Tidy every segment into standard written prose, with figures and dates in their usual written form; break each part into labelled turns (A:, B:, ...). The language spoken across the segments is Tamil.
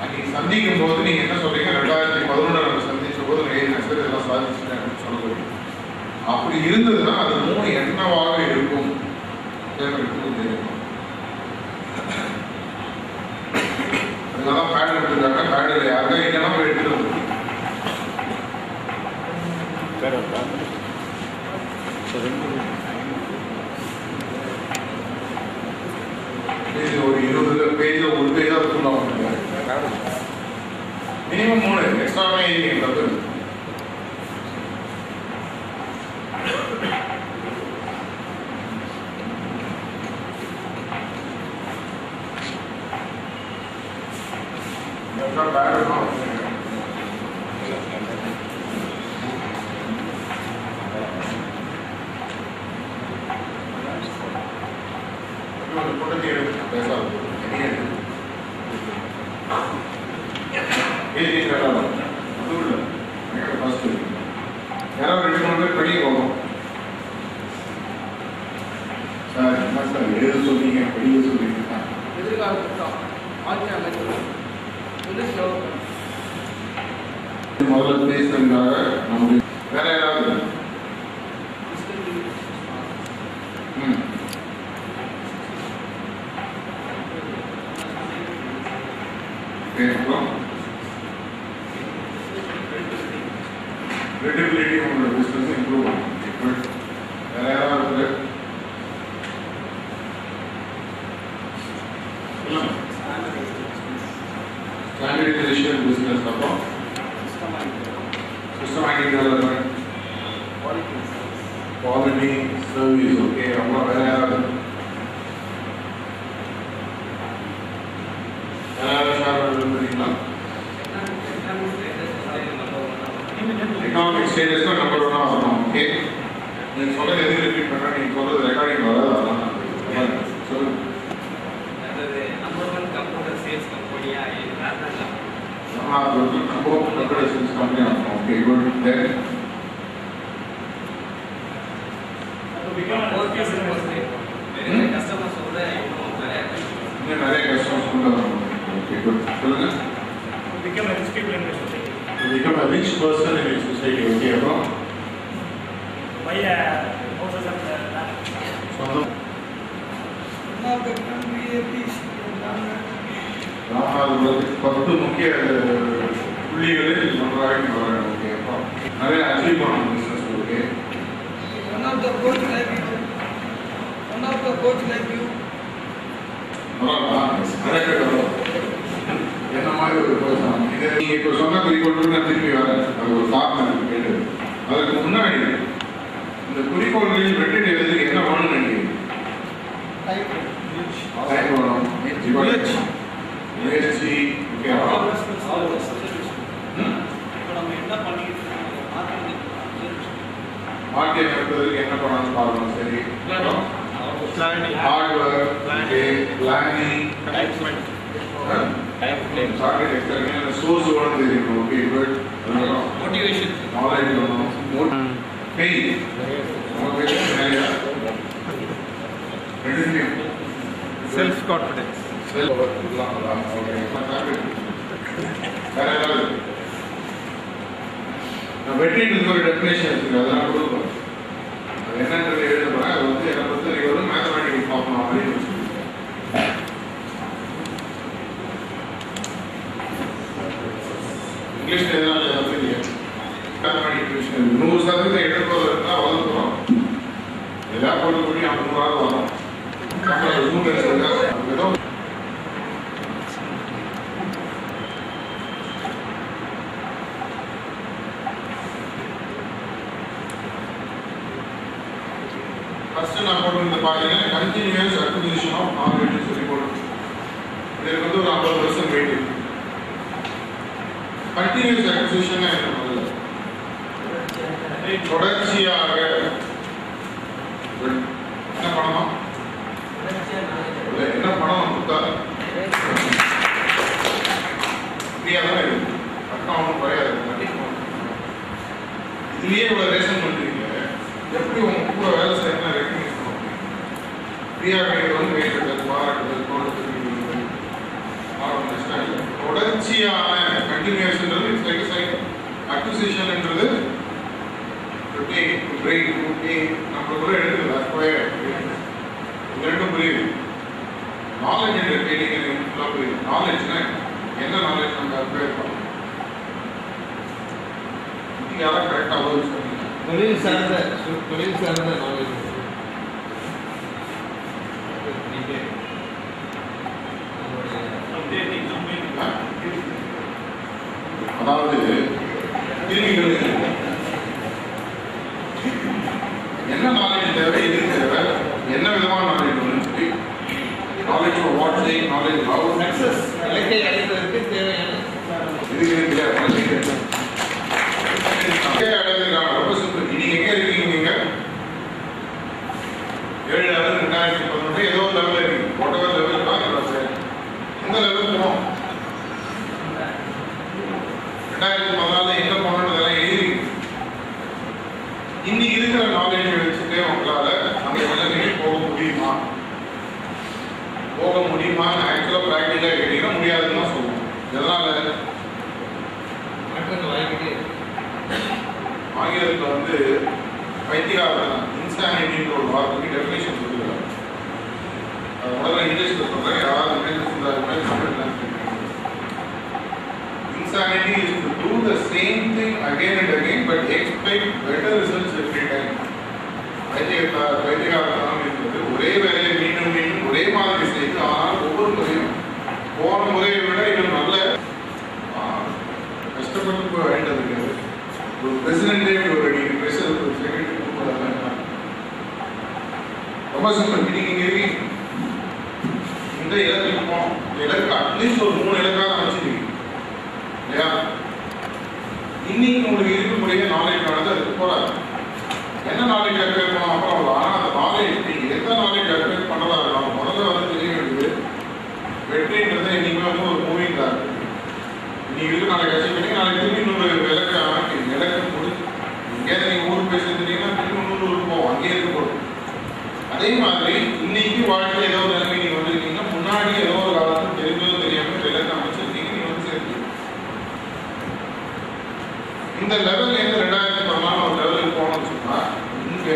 A: அன்னைக்கு சந்திக்கும் போது நீங்க என்ன சொல்றீங்க, 2011 சந்திச்ச போது சார் இதெல்லாம் சாதிச்சுட்டேன் அப்படின்னு சொல்ல போறீங்க. அப்படி இருந்ததுன்னா அது 3 என்னவாக இருக்கும் தெரியும். அதனால பேட் எடுத்துருக்காங்க. பேடில் யாருக்கா இல்லைன்னா போய் எடுத்துட்டு ஒரு 20 பேஜ் ஒரு பேஜா சொல்லுவாங்க. மினிமம் 3 எக்ஸ்ட்ராவே தப்பு. முதல்ல பேசுறதுக்காக நம்முடைய வேற யாராவது credibility உங்களோட பிசினஸ் இம்ப்ரூவ் ஆகும். வேற யாராவது ஸ்டாண்டர்டைசேஷன் பிசினஸ் அப்புறம் systematic development, quality service, okay, amma vera yaru economic status la number 1 ஆகணும். okay, நீங்க சொல்றது எது ரிப்பீட் பண்றா, நீங்க சொல்றது ரெக்கார்டிங் வராது. அதான் சொல்லுங்க.
B: அது நம்பர் 1 கம்ப்யூட்டர் சேல்ஸ் கம்பெனியா இல்ல
A: computer sales company. Okay, good. Then
B: customers oda
A: நிறைய customers கொண்டு. Okay, good. சொல்லுங்க.
C: Become a rich people in the society.
A: Become a rich person in the society. Okay, bro.
C: Buy a houses and land.
A: So
C: Now the country is
A: பத்து முக்கிய புள்ளிகளில் ஒன்றாக வரணும். ஓகே, நிறைய அச்சீவ் பண்ணணும் business. Okay,
C: one of the coach like you.
A: என்ன மாதிரி ஒரு பர்சன் இதை நீங்க இப்போ சொன்ன குறிக்கோள் நான் திரும்பி வரேன். அது ஒரு காரணம் கேட்டு அதுக்கு முன்னாடி இந்த குறிக்கோள்களில் வெற்றி எழுதுக்கு என்ன வேணும்னு நினைக்கிறீங்க? டைம் வேணும், முயற்சி. ஓகே, மார்க்கெட் நடத்துறதுக்கு என்ன பண்ணணும் பார்க்கணும். சரி, hard work, planning, target extra source வேணும் தெரியும். Okay, good.
B: மோட்டிவேஷன்,
A: நாலேஜ் வேணும், பெயின்
D: செல்ஃப் கான்ஃபிடன்ஸ்.
A: வெற்றிக்கு ஒரு டெஃபினேஷன் இருக்கு, அதெல்லாம் கொடுப்போம். அது என்னன்றது எழுத போறேன். அது வந்து என்னை பொறுத்த வரைக்கும் மேத்தமேட்டிக்கல் பார்க்கணும் அப்படின்னு இங்கிலீஷ்ல எதனால மேத்தமேட்டிக் 100% எடுப்பது இருந்தால் வளர்ந்துடும். எல்லாம் போட்டு கூடி 50 வரும். ஃபர்ஸ்ட் நான் போட்டு பாத்தீங்கன்னா கண்டினியூஸ் அக்விசிஷன் ஆஃப் நாலேஜ் சொல்லி போட்டு இதுக்கு வந்து ஒரு 50% வெயிட் இருக்கு. கண்டினியூஸ் அக்விசிஷன் என்ன முதல்ல தொடர்ச்சியாக என்ன பண்ணணும், என்ன பண்ணணும் கொடுத்தா ஃப்ரீயா தான் இருக்கு. கட்டணம் ஒன்றும் குறையாது. இதுலயே இவ்வளவு ரேஷன் பண்றீங்க, எப்படி உங்க கூட வேலை செய்யணும் ரெக்கக்னைஸ் பண்ணுவோம். ஃப்ரீயாக வந்து வெயிட் பாராட்டுதல் தொடர்ச்சி தொடர்ச்சியான கண்டினியூஸ்ன்றது இட்ஸ் லைக் சைக்கிள். அக்விசிஷன் என்றது to take to break to take நம்மளுக்குள்ள எடுக்குது. அக்வயர் இது ரெண்டும் புரியுது. நாலேஜ் என்ற கேட்டீங்க ஃபுல்லாக புரியுது. நாலேஜ்னா என்ன நாலேஜ் நம்ம அக்வயர் பண்ணணும்? இது யாரும் கரெக்டாக அவ்வளோ சொன்னீங்க.
D: தொழில் சார்ந்த நாலேஜ்.
A: அதாவது கேள்விகளுக்கு என்ன நாலேஜ் தேவை, எது தேவை, என்ன விதமான நாலேஜ் வேணும்னு சொல்லி knowledge for what saying, knowledge how success
D: இலக்கை அடைவதற்கு தேவையான
A: ரொம்ப சிம்பிள். இன்னைக்கு எங்க இருக்கீங்க? நீங்க 7 லெவல் 2011 ஏதோ ஒரு லெவலில் இருக்கீங்க. whatever லெவல் தான் சார் எந்த லெவல் போகணும்? 2014 எங்க போனோம்ன்றதெல்லாம் எழுதி இன்னைக்கு இருக்கிற நாலேஜ் வச்சுட்டு உங்களால அந்த நிலைமைக்கு போக முடியுமா? ஆக்சுவலா பிராக்டிக்கலா கேட்டீங்கன்னா முடியாதுன்னு தான் சொல்லுவோம். இதனால ஆங்கிலத்தில் வந்து பைத்தியகாரன் இன்சானிட்டின்ற ஒரு வார்த்தைக்கு டெஃபினேஷன் சொல்லுறாங்க. அது முதல்ல இங்கிலீஷ்ல சொல்றேன். யாராவது insanity is to do the same thing again and again but expect better results every time. பைத்தியகாரன் என்பது ஒரே வேலையை மீண்டும் மீண்டும் ஒரே மாதிரி செய்து ஆனால் ஒவ்வொரு முறையும் போன முறையை விட இன்னும் நல்ல கஷ்டப்பட்டு வேண்டது. ஒரு பிரசிடென்டே ஒரு நீங்கள் பேசுறது ஒரு செக்ரட்டரி ரொம்ப சிம்பிள். நீங்க இங்க இருக்கீங்க, இந்த இலக்குக்கு போகணும். இலக்கு அட்லீஸ்ட் ஒரு 3 இலக்காக அமைச்சிருக்கீங்க இல்லையா? இன்னைக்கு உங்களுக்கு இருக்கக்கூடிய நாலேஜ் ஆனது அதுக்கு போறாது. என்ன நாலேஜ் அக்வயர் பண்ணோம் அப்புறம் ஆனால் அந்த நாலேஜ் நீங்க எந்த நாலேஜ் அக்வயர் பண்றதா இருந்தாலும் முதல்ல வந்து தெரிய வேண்டியது வெற்றின்றது இன்னைக்குமே வந்து ஒரு மூவிங் தான். இன்னைக்கு இருக்கு நாளைக்கு அச்சீவ் பண்ணி நாளைக்கு திரும்பி இன்னொரு இலக்கு அமைக்கிறீங்க. இலக்கு முடிச்சு எங்கேயாவது நீங்க ஊருக்கு பேசியிருந்தீங்கன்னா திரும்பி இன்னொரு ஊருக்கு போவோம், அங்கேயே இருக்க போகும். அதே மாதிரி இன்னைக்கு வாழ்க்கையில் ஏதோ ஒரு நிலைமை நீங்க வந்துருக்கீங்கன்னா முன்னாடி ஏதோ ஒரு காலத்துக்கு தெரிஞ்சோ தெரியாம இலக்கு அமைச்சிருக்கீங்க, நீங்க வந்து சேர்த்து இந்த லெவல்ல இருந்து 2014 ஒரு லெவலுக்கு போகணும்னு சொன்னா இங்க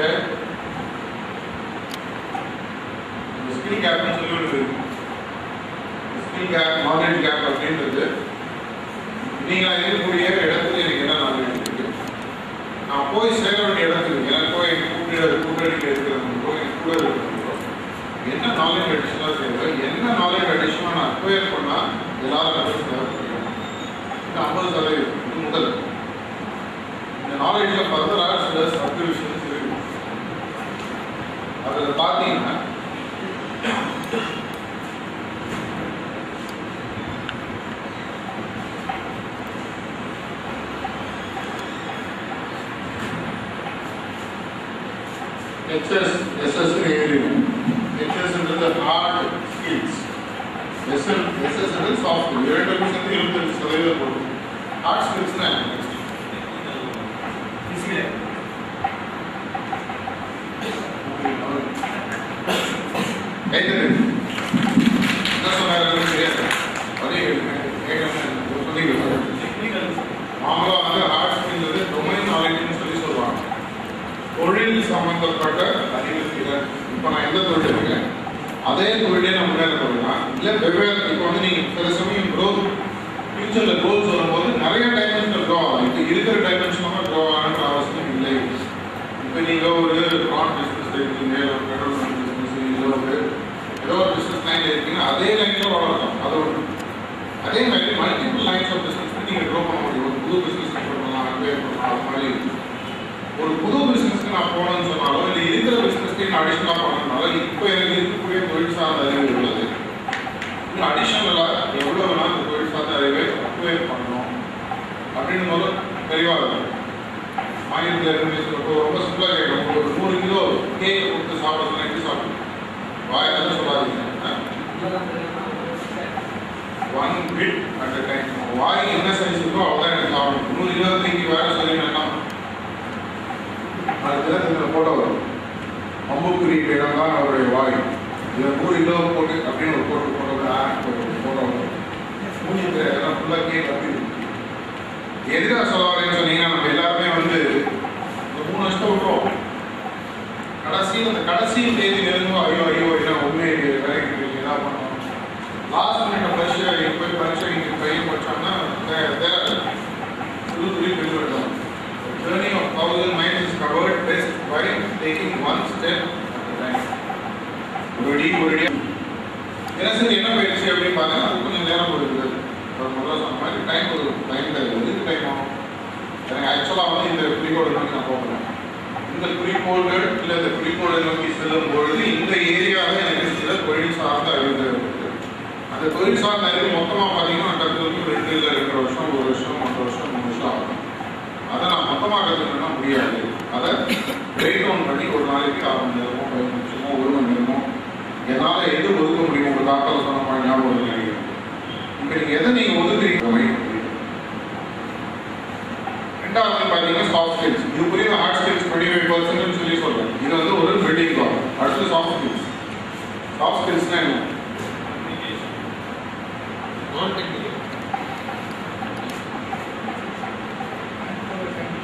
A: ஸ்கில் கேப்னு சொல்லி ஒரு ஸ்கில் கேப், நாலேஜ் கேப் அப்படின்றது நீங்க இருக்கக்கூடிய இடத்துல எனக்கு என்ன நாலேஜ் இருக்கு, நான் போய் சேர வேண்டிய இடத்துக்கு எனக்கு போய் கூட்டணியில் இருக்கிறவங்களுக்கோ எனக்கு கூட இருக்கிறவங்களோ என்ன நாலேஜ் அடிஷனாக தேவை, என்ன நாலேஜ் அடிஷனாக நான் அக்வயர் பண்ணால் எல்லாரும் நல்லது தேவைப்படுறேன். இந்த 50% இது முதல். இந்த நாலேஜில் ஃபர்தராக சில சப்டிவிஷன்ஸ் இருக்கு. அதில் பார்த்தீங்கன்னா HS என்றது ஹார்ட் ஸ்கில்ஸ், SS என்றது சாஃப்ட். இரண்டுமே சேர்ந்து 75% போடும். ஹார்ட் ஸ்கில்ஸ்னா என்ன சொன்னாரு தெரியாது. அதே மாமலா வந்து ஹார்ட் ஸ்கில் டொமைன் நாலேஜ்னு சொல்லி சொல்லுவாங்க. தொழில் சம்பந்தப்பட்ட அறிவு திறன். இப்போ நான் எந்த தொழில் இருக்கேன் அதே தொழிலே நான் முன்னேற போகிறேன் இல்லை வெவ்வேறு. இப்போ வந்து நீங்கள் சில சமயம் க்ரோத் ஃபியூச்சரில் க்ரோத் சொல்லும்போது நிறைய டைமென்ஷனில் க்ரோ ஆகும். இப்போ இருக்கிற டைமென்ஷனாக க்ரோ ஆகணுன்ற அவசியம் இல்லை. இப்போ நீங்கள் ஒரு ப்ரான் பிஸ்னஸ் இருக்கீங்க, ஒரு பெட்ரோல் பிஸ்னஸ், இல்லை ஒரு ஏதோ ஒரு பிஸ்னஸ் லைனில் இருக்கீங்கன்னா அதே லைனில் வளரலாம். அது ஒன்று. அதே மாதிரி மல்டிபிள் லைன்ஸ் ஆஃப் பிஸ்னஸ் நீங்கள் க்ரோ பண்ண முடியும். ஒரு புது பிஸ்னஸ் பண்ணலாம், அக்வயர் பண்ணலாம். அது மாதிரி ஒரு புது பிஸ்னஸ்க்கு நான் போனேன்னு சொன்னாலும் இல்லை இருக்கிற பிஸ்னஸ்க்கு நான் அடிஷனலாக பண்ணனாலும் இப்போ எனக்கு இருக்கக்கூடிய தொழில் சார்ந்த அறிவு உள்ளது. இன்னும் அடிஷனலாக எவ்வளோ வேணால் இந்த தொழில் சார்ந்த அறிவை அக்வயர் பண்ணணும் அப்படின்னு போது தெளிவாக இருக்கும். ஆங்கிலத்தில் இருந்து சொல்றப்போ ரொம்ப சிம்பிளாக கேட்கணும். ஒரு 100 கிலோ கேக் கொடுத்து சாப்பிட்றதுனா எப்படி சாப்பிடணும்? வாயெல்லாம் சொல்லாதீங்க. 1 bit at a time. வாய் என்ன சைஸ் இருக்கோ அவ்வளோதான் எனக்கு சாப்பிடணும். 100 கிலோ தூக்கி வேற சொல்லி வேண்டாம். அதுக்கு போட்டோ வரும். அம்புக்குறி இடம் தான் அவருடைய வாய். இதில் 100 கிலோ போட்டு அப்படின்னு ஒரு போட்டோ வரும். மூணு எல்லாம் ஃபுல்லாக எதுக்காக சொல்ல வரேன்னு சொன்னீங்கன்னா நம்ம எல்லாருமே வந்து இந்த 3 வருஷத்தை விட்டுருவோம். கடைசி தேதி நெருங்கும். ஐயோ என்ன உண்மை வேலைக்கு என்ன பண்ணணும், லாஸ்ட் மினிட் பரீட்சை போய் பரீட்சை பையன் படிச்சோம்னா journey of 1000 miles is covered best by taking one step at a time. ஒரு என்ன சரி என்ன பயிற்சி அப்படின்னு பார்த்தா அது கொஞ்சம் நேரம் கொடுக்குது. முதல்ல சொன்ன மாதிரி டைம் எதுக்கு டைம் ஆகும்? எனக்கு ஆக்சுவலாக வந்து இந்த குறிக்கோளை நோக்கி நான் போகிறேன். இந்த குறிக்கோள்கள் இல்லை இந்த குறிக்கோளை நோக்கி செல்லும் பொழுது இந்த ஏரியாவில் எனக்கு சில தொழில் சார்ந்த அறிவு இருக்குது. அந்த தொழில் சார்ந்த அறிவு மொத்தமாக பார்த்தீங்கன்னா கற்றுக்கிறதுக்கு 2 இல்லை 2 வருஷம் 1 வருஷம் 1 வருஷம் 3 வருஷம் ஆகும். அதை நான் மொத்தமாக கற்றுக்கணும்னா முடியாது. அதை பிரேக் டவுன் பண்ணி ஒரு நாளைக்கு 6 மணி நேரமோ 5 நிமிஷமோ 1 மணி நேரமோ என்னால் எது ஒதுக்க முடியும்? ஒரு டாக்டர் சொன்ன மாதிரி ஞாபகம் நினைக்கிறேன். இப்போ நீங்கள் எதை நீங்கள் ஒதுக்குறீங்க? ரெண்டாவது பார்த்தீங்கன்னா சாஃப்ட் ஸ்கில்ஸ். இதுக்குரிய ஹார்ட் ஸ்கில்ஸ் 25% சொல்லி சொல்கிறேன். இது வந்து ஒரு பில்டிங் பிளாக். அடுத்து சாஃப்ட் ஸ்கில்ஸ். சாஃப்ட் ஸ்கில்ஸ்னா என்ன?
D: நான் டெக்னிக்கல்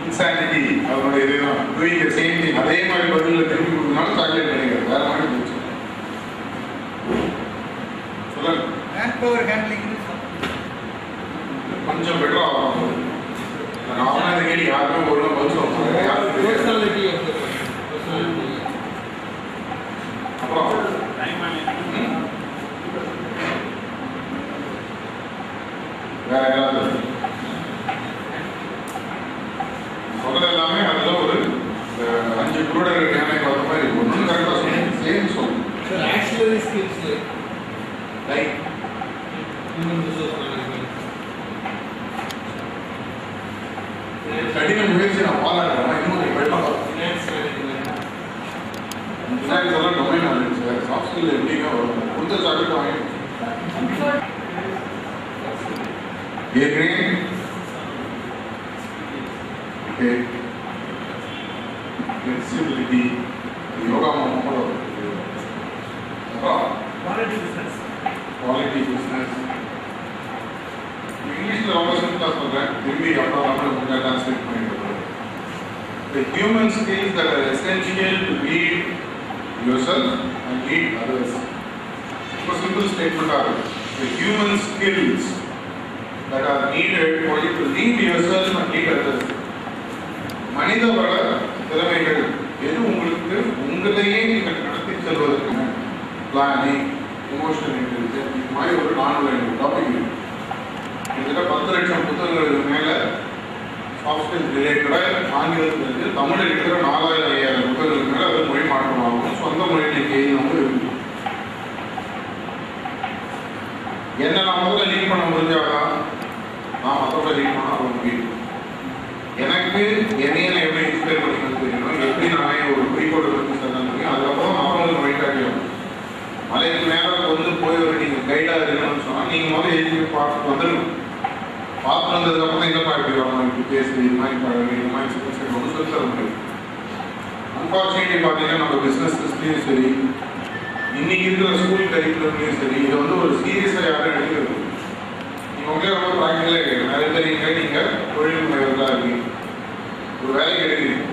A: இன்சானிட்டி. அதனுடைய இதுதான் டூயிங் தி சேம் திங். அதே மாதிரி பதிலில் திருப்பி கொடுக்கனாலும் சாக்லேட் கிடைக்காது. வேற மாதிரி போச்சு. சொல்லுங்க.
C: மேன் பவர் ஹேண்ட்லிங்
A: கொஞ்சம் பெட்டரா ஆகும். நான் அதை கேட்டு யாருமே ஒரு பதில் சொல்லுவாங்க. யாருக்கு
D: பர்சனாலிட்டி ஆஃப் தி பர்சனாலிட்டி.
A: அப்புறம் வேற ஏதாவது சொல்றது எல்லாமே அதுல ஒரு 5 குருடர்கள் ஞானை பார்த்த மாதிரி ஒன்றும் கரெக்டாக சொல்லி சேர்ந்து சொல்லணும்.
D: Sir, auxiliary skills
A: like
D: human resource management.
A: கடின முயற்சி நான் பாராட்டுறேன். இன்னும் பெட்டரா
D: Finance management.
A: பின்னாடி சொல்ல domain knowledge sir. Soft skill எப்படிங்க வரும்? கொடுத்த சாப்பிட்டு வாங்கி ஏற்கனவே ஓகே ஃப்ளெக்சிபிலிட்டி யோகா கூட அப்புறம்
C: குவாலிட்டி பிஸ்னஸ்.
A: இங்கிலீஷில் ரொம்ப சிம்பிளாக சொல்கிறேன். திரும்பி அப்புறம் நம்ம டிரான்ஸ்லேட் பண்ணிட்டு the human skills that are essential to lead yourself and lead others. It's a simple statement of it. The human skills that are needed for you to lead yourself and lead others. மனித வள திறமைகள் எது உங்களுக்கு உங்களையே நீங்கள் நடத்தி செல்வதற்கு பிளானிங், எமோஷனல் இன்டெலிஜென்ஸ், இது மாதிரி ஒரு 4 டாபிக் இருக்கு. கிட்டத்தட்ட 10 லட்சம் புத்தகங்களுக்கு மேலே சாஃப்ட் ஸ்கில்ஸ் ரிலேட்டடாக ஆங்கிலத்தில் இருந்து தமிழில் இருக்கிற 4000-5000 புத்தகங்களுக்கு மேலே அது மொழி மாற்றமாகும். சொந்த மொழியில் எழுதினவங்க இருக்கு. என்ன நான் முதல்ல லீட் பண்ண முடிஞ்சாதான் நான் மற்றவங்களை லீட் பண்ண அவங்க முடியும். எனக்கு என்னையே நான் எப்படி இன்ஸ்பயர் பண்ணிக்கணும்னு தெரியணும். எப்படி நானே ஒரு குறிக்கோடு வந்து செல்ல முடியும். அதுக்கப்புறம் மற்றவங்களுக்கு வழிகாட்டியும் மலைக்கு மேலே வந்து போய் ஒரு நீங்கள் கைடாக இருக்கணும்னு சொன்னால் நீங்கள் முதல்ல எழுதி பார்த்துட்டு வந்துடணும். பார்த்து வந்ததுக்கப்புறம் தான் எங்கே பார்த்து வரணும், இப்படி பேசுது, இது மாதிரி பழகு, இது மாதிரி ஸ்கில்ஸ் வந்து சொல்லி தர முடியும். அன்ஃபார்ச்சுனேட்லி பார்த்தீங்கன்னா நம்ம பிஸ்னஸ் ஹிஸ்ட்ரியும் சரி, இன்னைக்கு இருக்கிற ஸ்கூல் கரிக்குலம்லையும் சரி, இதை வந்து ஒரு சீரியஸாக யாரும் எடுக்கிறது. நீங்கள் உங்களே ரொம்ப ப்ராக்டிக்கலாக கேட்குறேன். நிறைய பேர் நீங்கள் தொழில் முனைவர்களாக இருக்கீங்க, ஒரு வேலைக்கு எடுக்கிறீங்க.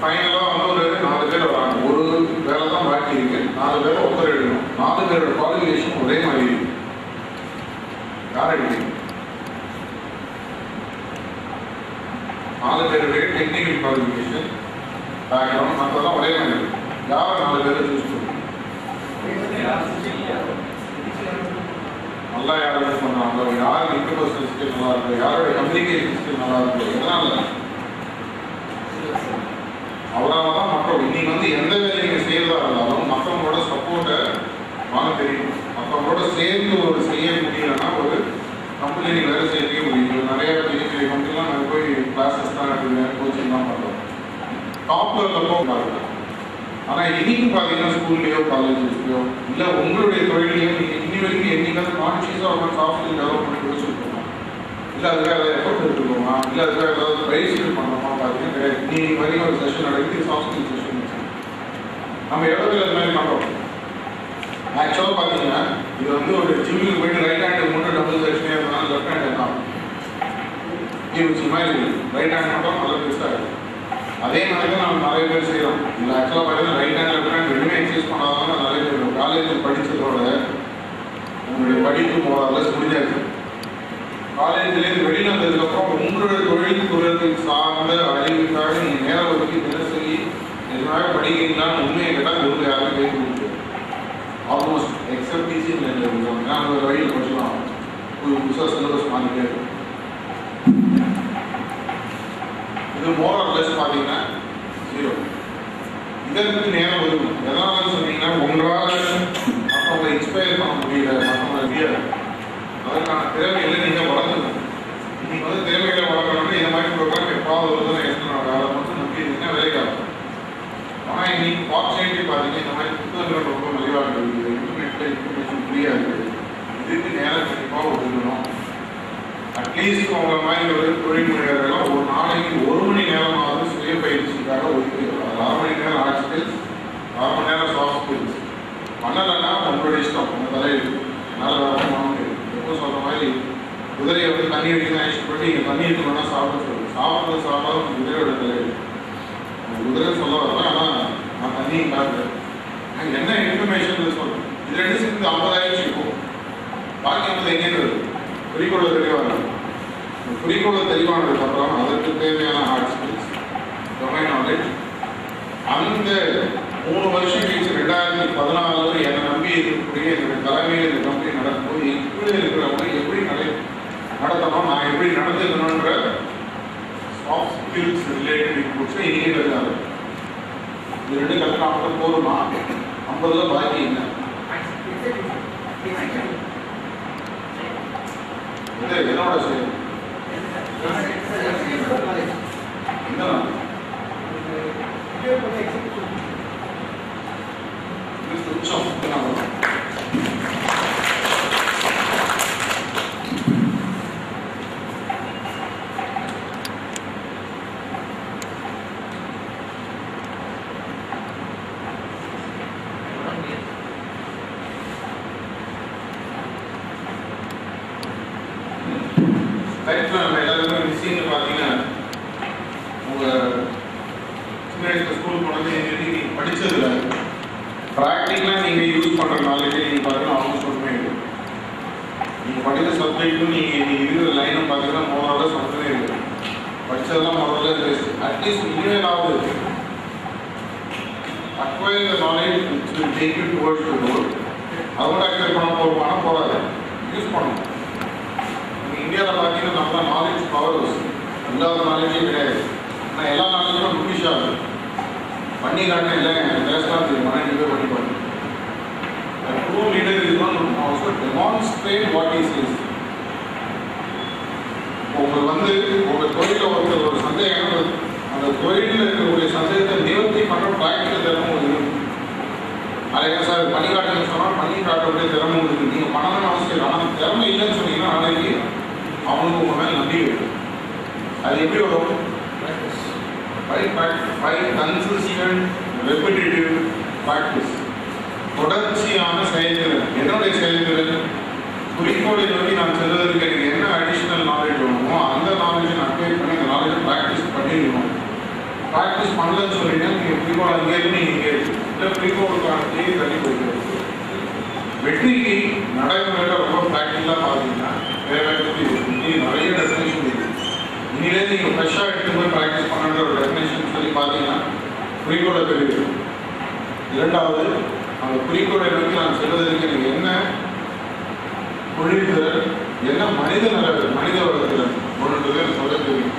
A: ஃபைனலாக வந்து ஒரு 4 பேர் வராங்க. ஒரு வேலை தான் பாக்கி இருக்கு. 4 பேரை ஒருத்தர் எடுக்கணும். 4 பேரோட குவாலிஃபிகேஷன் ஒரே மாதிரி இருக்கு. யார் எடுக்கிறீங்க? 4 பேருடைய டெக்னிக்கல் குவாலிஃபிகேஷன், பேக்ரவுண்ட் மற்றெல்லாம் ஒரே மாதிரி இருக்கு. யாரை 4 பேரை சூஸ் பண்ணுங்க? நல்லா யாரை யூஸ் பண்ணுறாங்க, யார் இன்டர்பர்சனல் ஸ்கில் நல்லா இருக்கு, யாரோட கம்யூனிகேஷன் ஸ்கில் நல்லா இருக்கு, எதனால அவரால் தான் மற்றவங்க இன்னைக்கு வந்து எந்த வேலையை நீங்கள் செய்யறதா இருந்தாலும் மற்றவங்களோட சப்போர்ட்டை வாங்க தெரியும். மற்றவங்களோட சேர்ந்து ஒரு செய்ய முடியலன்னா ஒரு கம்பெனி நீங்கள் வேலை செய்யவே முடியும். நிறைய பெரிய பெரிய கம்பெனிலாம் நாங்கள் போய் கிளாஸஸ் தான் எடுத்துக்கிறேன், கோச்சிங் தான் பண்ணுறோம். டாப்ல இருக்கப்போ ஆனால் இன்னைக்கு பார்த்தீங்கன்னா ஸ்கூல்லையோ காலேஜஸ்லையோ இல்லை உங்களுடைய தொழிலையோ நீங்கள் இன்னி வரைக்கும் என்னைக்காவது கான்ஷியஸாக ஒரு சாஃப்ட் ஸ்கில் டெவலப் பண்ணி வச்சுருக்கோமா? இல்லை அதுக்காக ஏதாவது எஃபர்ட் எடுத்துக்கோமா? இல்லை அதுக்காக ஏதாவது பயிற்சிகள் பண்ணணுமா? பார்த்தீங்கன்னா கிடையாது. இன்னைக்கு வரைக்கும் ஒரு செஷன் நடக்குது, சாஃப்ட் ஸ்கில் செஷன். நம்ம எவ்வளோ பேர் அது மாதிரி பண்ணுறோம்? ஆக்சுவலாக பார்த்தீங்கன்னா இது வந்து ஒரு ஜிம்முக்கு போயிட்டு ரைட் ஹேண்டுக்கு மட்டும் டபுள் செஷனே இருந்தாலும் லெஃப்ட் ஹேண்ட் தான். முக்கிய விஷயம் மாதிரி ரைட் ஹேண்ட் மட்டும் நல்லா பெருசாக இருக்குது. அதே மாதிரி தான் நம்ம நிறைய பேர் செய்கிறோம். இதில் ஆக்சுவலாக பார்த்தீங்கன்னா ரைட் ஹேண்ட் லெஃப்ட் ஹேண்ட் ரெண்டுமே எக்ஸசைஸ் பண்ணாதான் நிறைய பேர் காலேஜில் படித்ததோட உங்களுடைய படிப்பு மோரலஸ் முடிஞ்சாச்சு. காலேஜ்லேருந்து வெளியில் வந்ததுக்கப்புறம் உங்களுடைய தொழில் துறையை சார்ந்த அறிவுக்காக நீங்கள் நேரம் ஒதுக்கி தினசரி எதுவாக படிக்கிறீங்களான்னு உண்மையை கேட்டால் உங்களுக்கு யாரும் கேட்க முடியாது. ஆல்மோஸ்ட் எக்ஸப்ட் டீச்சிங் நாங்கள் ஒரு வழியில் படிச்சுக்கலாம். புதுசாக சிலபஸ் மாறிட்டே இருக்கும். இது மோரலஸ் பார்த்தீங்கன்னா 0. இதற்கு நேரம் ஒதுக்கும். எதனால சொன்னீங்கன்னா உங்களால் மற்றவங்களை இன்ஸ்பயர் பண்ண முடியல, மற்றவங்களை முடியாது. அதற்கான திறமைகளை நீங்கள் வளர்க்கணும். நீங்கள் வந்து திறமைகளை வளர்க்கணும்னா இந்த மாதிரி ப்ரோக்ராம் எப்பாவது வருதுன்னு எடுத்துனாங்க. அதை மட்டும் நம்பி இருந்தீங்கன்னா வேலைக்காகும். ஆனால் இன்னைக்கு ஆப்பர்ச்சுனிட்டி பார்த்தீங்கன்னா இந்த மாதிரி புத்தகங்கள் ரொம்ப மலிவாக இருக்குது. இன்டர்நெட்டில் இன்ஃபர்மேஷன் புரியாது. இதுக்கு நேரம் கண்டிப்பாக ஒதுக்கணும். அட்லீஸ்ட் உங்களை மாதிரி ஒரு தொழில் முனைவர்கள்லாம் ஒரு நாளைக்கு 1 மணி நேரமாவது சுய பயிற்சிக்காக ஒதுக்கிடுவாங்க. 6 மணி நேரம் ஹார்ட் ஸ்கில்ஸ், 6 மணி நேரம் சாஃப்ட் ஸ்கில்ஸ். பண்ணலைன்னா உங்களுடைய இஷ்டம், உங்கள் தலையில் என்னால் வேறு பண்ண முடியாது. எப்போ சொல்கிற மாதிரி குதிரையை வந்து தண்ணி அடிக்கணும் அழைச்சிட்டு போயிட்டு இங்கே தண்ணி இருக்கணும்னா சாப்பிட சொல்லுங்கள். சாப்பிடாத குதிரையோட தலையில் குதிரை சொல்ல வரல. ஆனால் நான் தண்ணியை காட்டுறேன். என்ன இன்ஃபர்மேஷன் சொல்கிறேன். இது 2 சேர்ந்து 50,000 இருக்கும். பாக்கி 50 எங்கேருந்து வருது? குறிக்கோளை தெளிவாக குறிக்கோளை தெளிவானதுக்கப்புறம் அதற்கு தேவையான ஹார்ட் ஸ்கில்ஸ், டொமைன் நாலேஜ். அந்த 3 வருஷம் கழிச்சு 2014 என்னை நம்பி இருக்கக்கூடிய என்னுடைய தலைமையில் இந்த கம்பெனி நடக்கும்போது எப்படி இருக்கிறவங்க எப்படி நடத்தணும், நான் எப்படி நடந்துக்கணுன்ற சாஃப்ட் ஸ்கில்ஸ் ரிலேட்டட் இன்புட்ஸை இன்றைக்கி கற்றுக்காது. இது 2 கற்றுனா மட்டும் போதுமா? 50 பாக்கி என்ன? என்னோட செய்யும் நம்ம எல்லாருமே மிஷின்னு பார்த்தீங்கன்னா உங்கள் சின்ன வயசில் ஸ்கூல் போனது நீங்கள் படித்ததில்ல. ப்ராக்டிக்கலாக நீங்கள் யூஸ் பண்ணுற நாலேஜே நீங்கள் பார்த்தீங்கன்னா ஆல்மோஸ்ட் ஒன்றுமே இருக்குது. நீங்கள் படித்த சப்ஜெக்ட்டும் நீங்கள் இருக்கிற லைனும் பார்த்தீங்கன்னா மோரலஸ் ஒன்றுமே இருக்குது. படித்ததெல்லாம் மோரலஸ் இருக்குது. அட்லீஸ்ட் இனிமேலாவது acquire the knowledge which will take you towards the goal. அதோட அக்செப்ட் பண்ண போகிறோம்னா போகாது, யூஸ் பண்ணணும். இந்தியாவில் பார்த்தீங்கன்னா நம்ம நாலேஜ் பவர்ஸ் இல்லாத நாலேஜே கிடையாது. ஆனால் எல்லா நாலேஜும் புக்கிஷாக பண்ணி காட்டினா இல்லை பேசலாம் தெரியும். ஆனால் நீங்கள் பண்ணி பாருங்க. True leader is one also demonstrate what is is. உங்களுக்கு வந்து உங்கள் தொழிலில் ஒரு சந்தேகம், அந்த தொழிலில் இருக்கக்கூடிய சந்தேகத்தை நிவர்த்தி பண்ணுற ப்ராக்டிக்கல் திறமை உங்களுக்கு இருக்கும். அதே சார் பண்ணி காட்டுன்னு சொன்னால் பண்ணி காட்டக்கூடிய திறமை உங்களுக்கு நீங்கள் பண்ணணும்னு அவசியம் இல்லை. ஆனால் திறமை இல்லைன்னு சொன்னீங்கன்னா நாளைக்கு அவங்களுக்கு உங்கள் மேலே நம்பிக்கை இருக்கும். அது எப்படி வரும்? By consistent repetitive practice. தொடர்ச்சியான செயல்திறன். என்னுடைய செயல்திறன் குறிக்கோளை நோக்கி நான் செல்வதற்கு எனக்கு என்ன அடிஷ்னல் நாலேஜ் வேணுமோ அந்த நாலேஜை நான் அப்டேட் பண்ணி அந்த நாலேஜை ப்ராக்டிஸ் பண்ணிடணும். ப்ராக்டிஸ் பண்ணலன்னு சொல்லிட்டீங்கன்னா நீங்கள் குறிக்கோள் அங்கே இருந்து இங்கே இல்லை குறிக்கோளுக்கான தேதி தள்ளி போய்க்கிறது. வெற்றிக்கு நடைமுறையில் ரொம்ப ப்ராக்டிக்கலாக பார்த்தீங்கன்னா நிறைய டெஃபினேஷன் இருக்குது. இன்னிலேருந்து நீங்கள் ஃப்ரெஷ்ஷாக எடுத்து போய் ப்ராக்டிஸ் பண்ணுற ஒரு டெஃபினேஷன் சொல்லி பார்த்தீங்கன்னா குறிக்கோளை தெரியுது. 2வது அந்த குறிக்கோளை நோக்கி நான் செல்வதற்கு எனக்கு என்ன தொழில்திறன், என்ன மனித வளத்திறன் ஒன்றுன்றதை சொல்ல தெரியும்.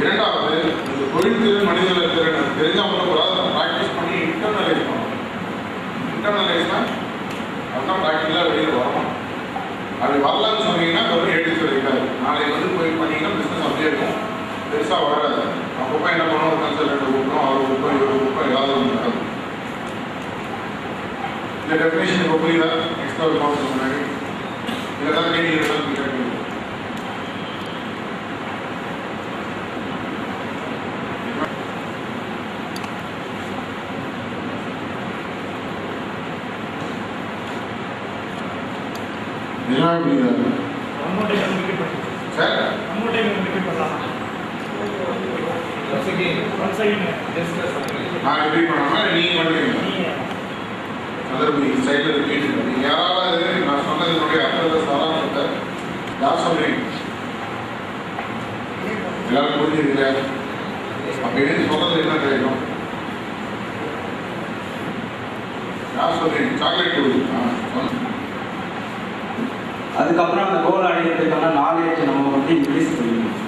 A: 2வது இந்த தொழில்திறன் மனித வளத்திறன் தெரிஞ்சால் மட்டும் கூட அதை ப்ராக்டிஸ் பண்ணி இன்டர்னலைஸ் பண்ணணும். இன்டர்னலைஸ்னால் அதுதான் ப்ராக்டிக்கலாக வெளியில் வரணும். அப்படி வரலான்னு சொன்னீங்கன்னா ஒரு எடுத்து இருக்காது. நாளைக்கு வந்து போய் பண்ணிங்கன்னா பிஸ்னஸ் அப்படியே இருக்கும், பெருசாக வராது. அப்பப்போ என்ன பண்ணணும், ஒரு கன்சல்டன்ட் கூப்பிடும், அவர் கூப்பிடும், இவர் கூப்பிடும், ஏதாவது ஒன்று இருக்காது. இந்த டெஃபினேஷன் இப்போ புரியுதா? எக்ஸ்ட்ரா பார்த்து முன்னாடி இதெல்லாம் கேள்வி கேட்கணும். சார்
C: ரிப்பீட் பண்ணலாம்.
D: Once again,
C: once again
D: discuss பண்ணுங்க.
A: நான் ரிப்பீட் பண்ணாம நீங்க பண்ணுவீங்க.
C: நீங்க
A: அதற்கு சைடில் ரிப்பீட் பண்ணுங்க. யாராவது நான் சொன்னதனுடைய அர்த்தத்தை சாராம்சத்தை யார் சொல்றீங்க? எல்லாரும் புரிஞ்சுருக்கீங்க? அப்படின்னு சொன்னது என்ன கிடைக்கும்? யார் சொல்றீங்க? சாக்லேட் கொடுக்குறீங்க.
E: அதுக்கப்புறம் அந்த கோல் அடையிறதுக்கான நாலேஜ் நம்ம வந்து இன்க்ரீஸ் பண்ணிக்கணும்.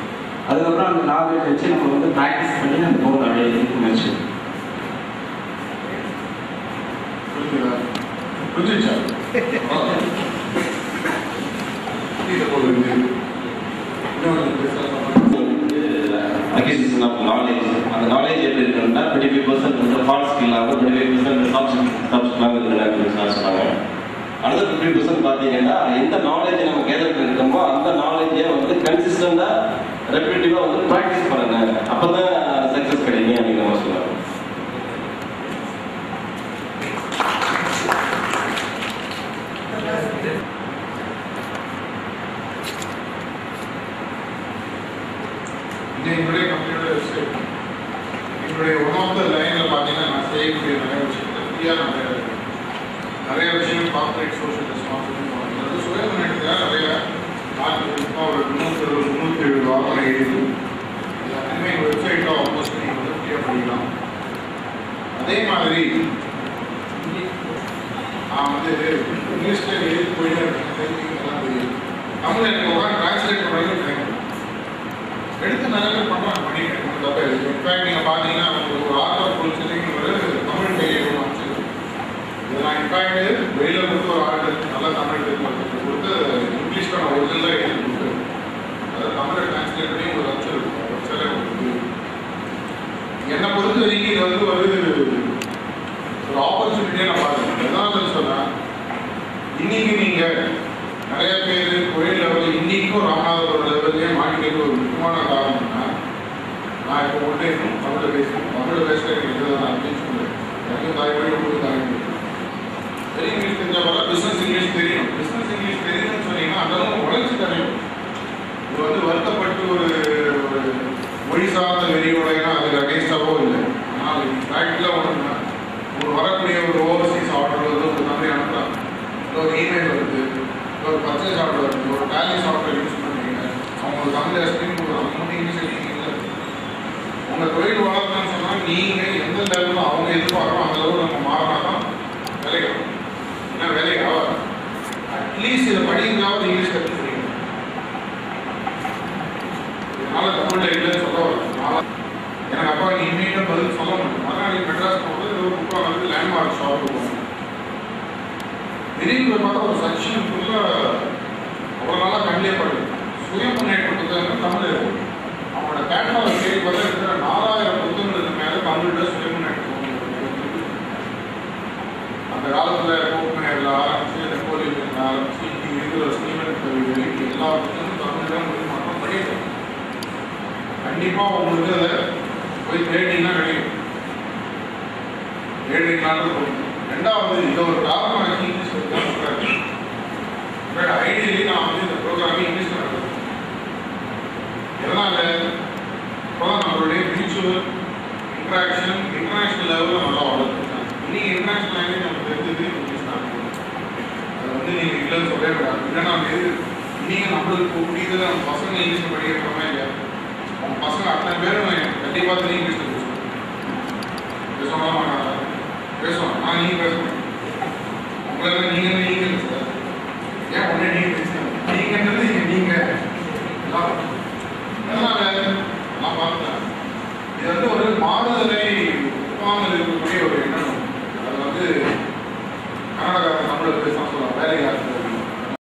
E: அதுக்கப்புறம் அந்த நாலேஜ் வச்சு நம்ம வந்து ப்ராக்டிஸ் பண்ணி அந்த கோல் அடையிறதுக்கு முயற்சி.
A: புரிஞ்சுதா? புரிஞ்சுச்சா? இதை போடுறது இன்னொன்று பேசலாம்.
F: Acquisition of knowledge. அந்த நாலேஜ் எப்படி இருக்குன்னா 25% வந்து ஹார்ட் ஸ்கில்லாகவும் 25% சாஃப்ட் ஸ்கில்லாகவும் இருக்குன்னு சொன்னாங்க. அடுத்த 50% பார்த்தீங்கன்னா எந்த நாலேஜ் நம்ம கேதர் பண்ணிருக்கோமோ அந்த நாலேஜை வந்து கன்சிஸ்டண்டாக ரெப்பிட்டேட்டிவாக வந்து ப்ராக்டிஸ் பண்ணுங்க. அப்போ தான் சக்ஸஸ் கிடைக்கும் அப்படிங்கிற மாதிரி சொல்லுவாங்க.
A: இது என்னுடைய கம்பெனியோட வெப்சைட். என்னுடைய ஒன் ஆஃப் த லைனில் பார்த்தீங்கன்னா நான் செய்யக்கூடிய நிறைய விஷயங்கள் ஃப்ரீயாக நிறைய விஷயங்கள் கார்பரேட் சோஷியல் ரெஸ்பான்சிபிலிட்டி அது சுய முன்னேற்றத்தில் நிறைய ஒரு 370 வாரம் எழுதி எல்லாத்தையுமே எங்கள் வெப்சைட்டில் ஆல்மோஸ்ட் நீங்கள் வந்து ஃப்ரீயாக படிக்கலாம். அதே மாதிரி நான் வந்து இங்கிலீஷில் எழுதி போயிட்டு எல்லாம் தெரியும். தமிழ் எனக்கு உட்காந்து டிரான்ஸ்லேட் பண்ணுறது தெரியும். எடுத்து நிறைய பேர் பண்ணுறாங்க, பண்ணிட்டு தப்பே இருக்குது. இன்ஃபேக்ட் நீங்கள் பார்த்தீங்கன்னா ஒரு ஆர்டர் பொலிசிட்டிங் ஒரு தமிழ் கையில் அமைச்சிருக்கு. இதை நான் இன்ஃபேக்ட் வெளியில் கொடுத்து ஒரு ஆர்டர் நல்ல தமிழ் கொடுத்து இங்கிலீஷ்க்கான ஒரிஜினலாக எழுதி கொடுத்து அதை தமிழை டிரான்ஸ்லேட் பண்ணி ஒரு அமைச்சிருக்கு. ஒரு சில என்னை பொறுத்த வரைக்கும் இது வந்து ஒரு ஆப்பர்ச்சுனிட்டியாக நான் பார்க்குறேன். எதனால சொன்னால் இன்னைக்கு நீங்கள் நிறைய பேர் கோயில் லெவலில் இன்றைக்கும் ராமநாதபுரம் லெவல்லே மாட்டிக்கிறது ஒரு முக்கியமான காரணம்னா நான் இப்போ ஒன்றே தமிழில் பேசுகிறேன். தமிழில் பேசுகிறேன் எதாவது நான் அப்படின்னு சொல்லுவேன். எனக்கும் தாய்மொழி உங்களுக்கு தாய்மொழி சரி. இங்கிலீஷ் தெரிஞ்சவங்க பிஸ்னஸ் இங்கிலீஷ் தெரியும். பிஸ்னஸ் இங்கிலீஷ் தெரியும்னு சொன்னீங்கன்னா அதெல்லாம் வளர்ச்சி தெரியும். இது வந்து வருத்தப்பட்டு ஒரு மொழி சார்ந்த வெறியோடையா அதுக்கு அகேன்ஸ்டாவோ இல்லை. ஆனால் ப்ராக்டிக்கலாக ஒன்றுனா ஒரு வரக்கூடிய ஒரு ஓவர்சீஸ் ஆர்டர் வந்து ஒரு மாதிரி அனுப்புகிறாங்க, ஒரு இமெயில் வருது, ஒரு பர்ச்சேஸ் ஆர்டர் வருது, ஒரு டேலி சாஃப்ட்வேர் யூஸ் பண்ணுறீங்க, அவங்க தமிழ் ஸ்கிரீன் கொடுக்குறாங்க, அவங்க இங்கிலீஷ் இல்லை. உங்கள் தொழில் வளர்க்கணும்னு சொன்னால் நீங்கள் எந்த லெவலில் அவங்க எதிர்பார்க்குறோம் அந்த லெவலில் நம்ம மாறினா தான் வேலைக்கு வரும். ஏன்னா வேலைக்கு ஆகாது. அட்லீஸ்ட் இதை படிக்கிறாவது இங்கிலீஷ் கற்றுக்கிறீங்க. இதனால தமிழில் இல்லைன்னு சொல்ல வரும். எனக்கு அப்பா நீ இமீடியட்டாக பதில் சொல்ல முடியும். மறுநாள் மெட்ராஸ் போகும்போது ஒரு புக்காக வந்து லேண்ட்மார்க் ஷாப்புக்கு போகணும். திடீர்னு பார்த்தா ஒரு செக்ஷன் ஃபுல்லாக அவ்வளோ நாளாக கண்ணிலே படுது. சுய முன்னேற்ற புத்தகங்கள் தமிழ் இருக்கும். அவங்களோட கேட்டலாக் தேடி பார்த்தா இருக்கிற 4000 புத்தகங்களுக்கு மேலே தமிழில் சுய முன்னேற்ற அந்த காலத்தில் கோப்பனையில் ஆரம்பித்து நெப்போலியன் ஆரம்பித்து இங்கே இருக்கிற ஸ்டீவன் கவிதை எல்லா புத்தகமும் தமிழில் மொழி மாற்றம் படிக்கிறோம். கண்டிப்பாக உங்களுக்கு அதை போய் தேடிங்கன்னா கிடைக்கும். தேடினாலும் போகும். ரெண்டாவது இதை ஒரு காரணம் இங்கிலீஷ் சொல்கிறாங்க. பட் ஐடியலி நான் வந்து இந்த ப்ரோக்ராமே இங்கிலீஷில் நடக்கும். எதனால் இப்போதான் நம்மளுடைய மியூச்சுவல் இன்ட்ராக்ஷன் இன்டர்நேஷ்னல் லெவலில் நல்லா வளர்த்துருக்காங்க. இன்னைக்கு இன்டர்நேஷ்னல் லாங்குவேஜ் நம்ம தெரிஞ்சது இங்கிலீஷ் தான். அதை வந்து நீங்கள் இல்லைன்னு சொல்லவே கூடாது. இல்லைன்னா நீங்கள் நம்மளுக்கு முடியுது நம்ம பசங்க இங்கிலீஷில் படிக்கிறோமா இல்லையா? அவங்க பசங்க அத்தனை பேரும் கண்டிப்பாக தெரியும் இங்கிலீஷில் பேசுவாங்க. பேசுவாங்க பேசுவாங்க. ஆனால் நீங்கள் பேச